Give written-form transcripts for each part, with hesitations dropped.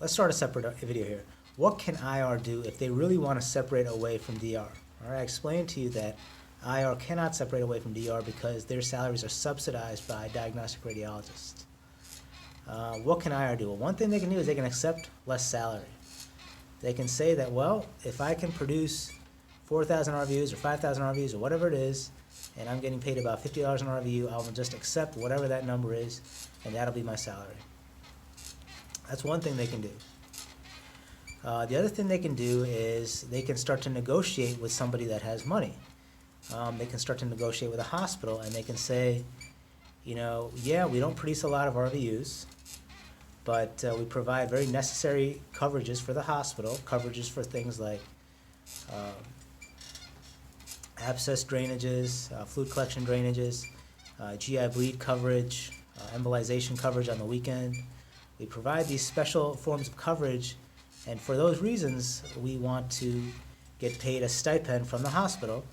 let's start a separate video here. What can IR do if they really want to separate away from DR? All right, I explained to you that IR cannot separate away from DR because their salaries are subsidized by diagnostic radiologists. What can IR do? Well, one thing they can do is they can accept less salary. They can say that, well, if I can produce 4,000 RVUs or 5,000 RVUs or whatever it is, and I'm getting paid about $50 an RVU, I'll just accept whatever that number is, and that'll be my salary. That's one thing they can do. The other thing they can do is they can start to negotiate with somebody that has money. They can start to negotiate with a hospital, and they can say, you know, yeah, we don't produce a lot of RVUs, but we provide very necessary coverages for the hospital, coverages for things like abscess drainages, fluid collection drainages, GI bleed coverage, embolization coverage on the weekend. We provide these special forms of coverage, and for those reasons, we want to get paid a stipend from the hospital,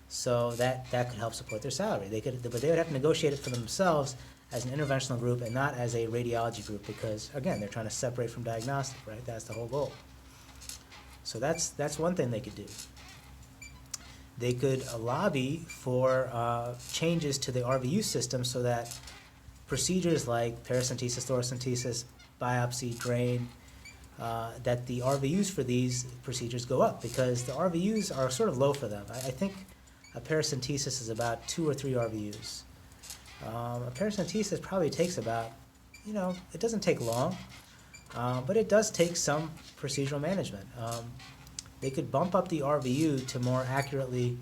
so that could help support their salary. But they would have to negotiate it for themselves as an interventional group and not as a radiology group, because again, they're trying to separate from diagnostic, right? That's the whole goal. So that's one thing they could do. They could lobby for changes to the RVU system so that procedures like paracentesis, thoracentesis, biopsy, drain, that the RVUs for these procedures go up, because the RVUs are sort of low for them. I think a paracentesis is about 2 or 3 RVUs. A paracentesis probably takes about, you know, it doesn't take long, but it does take some procedural management. They could bump up the RVU to more accurately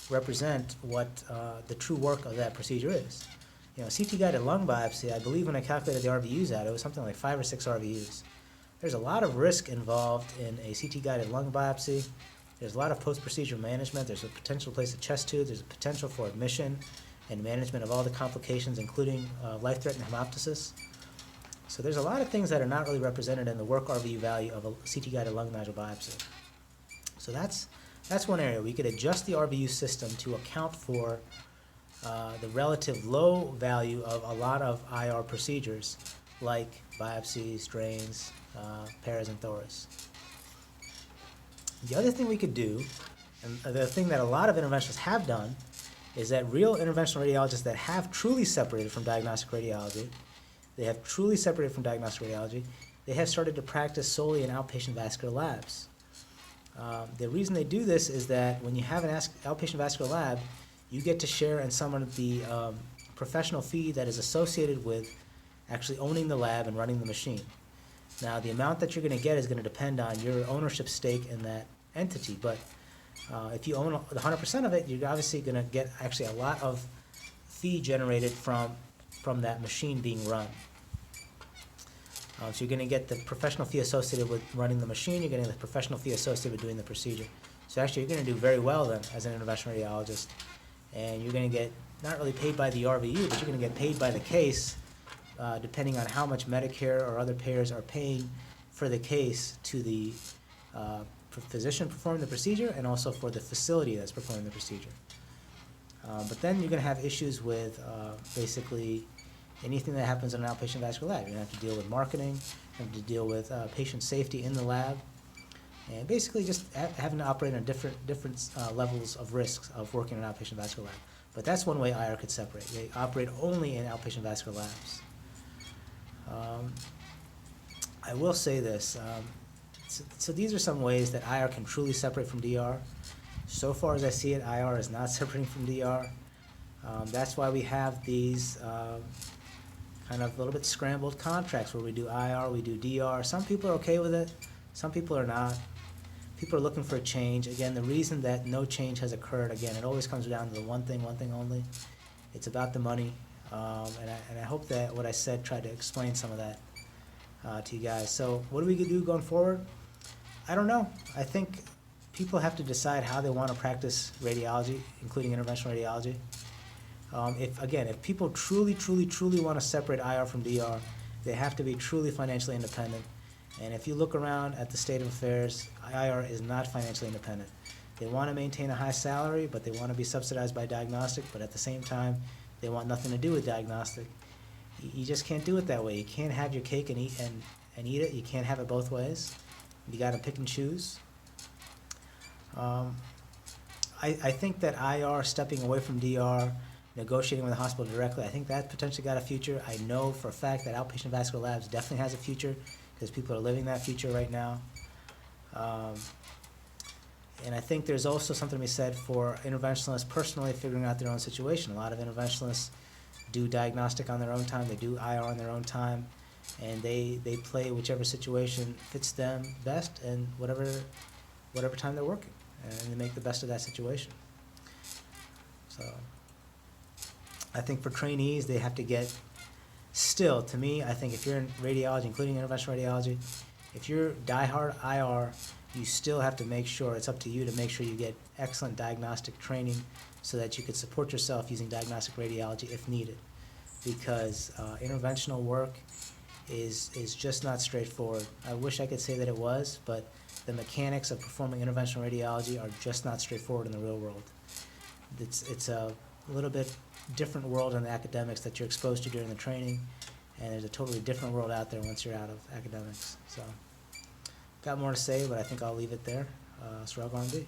represent what the true work of that procedure is. You know, CT-guided lung biopsy, I believe when I calculated the RVUs out, it was something like 5 or 6 RVUs. There's a lot of risk involved in a CT-guided lung biopsy. There's a lot of post-procedure management. There's a potential to place a chest tube. There's a potential for admission and management of all the complications, including life-threatening hemoptysis. So there's a lot of things that are not really represented in the work RVU value of a CT-guided lung nodule biopsy. So that's one area. We could adjust the RVU system to account for the relative low value of a lot of IR procedures, like biopsies, drains, paras, and thoras. The other thing we could do, and the thing that a lot of interventionalists have done, is that real interventional radiologists that have truly separated from diagnostic radiology, they have started to practice solely in outpatient vascular labs. The reason they do this is that when you have an outpatient vascular lab, you get to share in some of the professional fee that is associated with actually owning the lab and running the machine. Now, the amount that you're going to get is going to depend on your ownership stake in that entity, but if you own 100% of it, you're obviously going to get actually a lot of fee generated from that machine being run. So you're going to get the professional fee associated with running the machine, you're getting the professional fee associated with doing the procedure. So actually you're going to do very well then as an interventional radiologist, and you're going to get not really paid by the RVU, but you're going to get paid by the case, depending on how much Medicare or other payers are paying for the case to the physician performing the procedure and also for the facility that's performing the procedure. But then you're going to have issues with basically anything that happens in an outpatient vascular lab. You're going to have to deal with marketing, you have to deal with patient safety in the lab, and basically just having to operate on different levels of risks of working in an outpatient vascular lab. But that's one way IR could separate. They operate only in outpatient vascular labs. I will say this. So these are some ways that IR can truly separate from DR. So far as I see it, IR is not separating from DR. That's why we have these kind of a little bit scrambled contracts where we do IR, we do DR. Some people are okay with it, some people are not. People are looking for a change. Again, the reason that no change has occurred, again, it always comes down to the one thing only. It's about the money. And I hope that what I said tried to explain some of that to you guys. So what do we do going forward? I don't know. I think people have to decide how they want to practice radiology, including interventional radiology. If people truly want to separate IR from DR, they have to be truly financially independent. And if you look around at the state of affairs, IR is not financially independent. They want to maintain a high salary, but they want to be subsidized by diagnostic, but at the same time, they want nothing to do with diagnostic. You just can't do it that way. You can't have your cake and and eat it. You can't have it both ways. You got to pick and choose. I think that IR, stepping away from DR, negotiating with the hospital directly, I think that potentially got a future. I know for a fact that outpatient vascular labs definitely has a future because people are living that future right now. And I think there's also something to be said for interventionalists personally figuring out their own situation. A lot of interventionalists do diagnostic on their own time, they do IR on their own time, and they play whichever situation fits them best and whatever time they're working, and they make the best of that situation. So I think for trainees, they have to get, still, to me, I think if you're in radiology, including interventional radiology, if you're diehard IR, you still have to make sure, it's up to you to make sure you get excellent diagnostic training so that you could support yourself using diagnostic radiology if needed. Because interventional work is just not straightforward. I wish I could say that it was, but the mechanics of performing interventional radiology are just not straightforward in the real world. It's a little bit different world in the academics that you're exposed to during the training, and there's a totally different world out there once you're out of academics. So, got more to say, but I think I'll leave it there. Sarag R&B.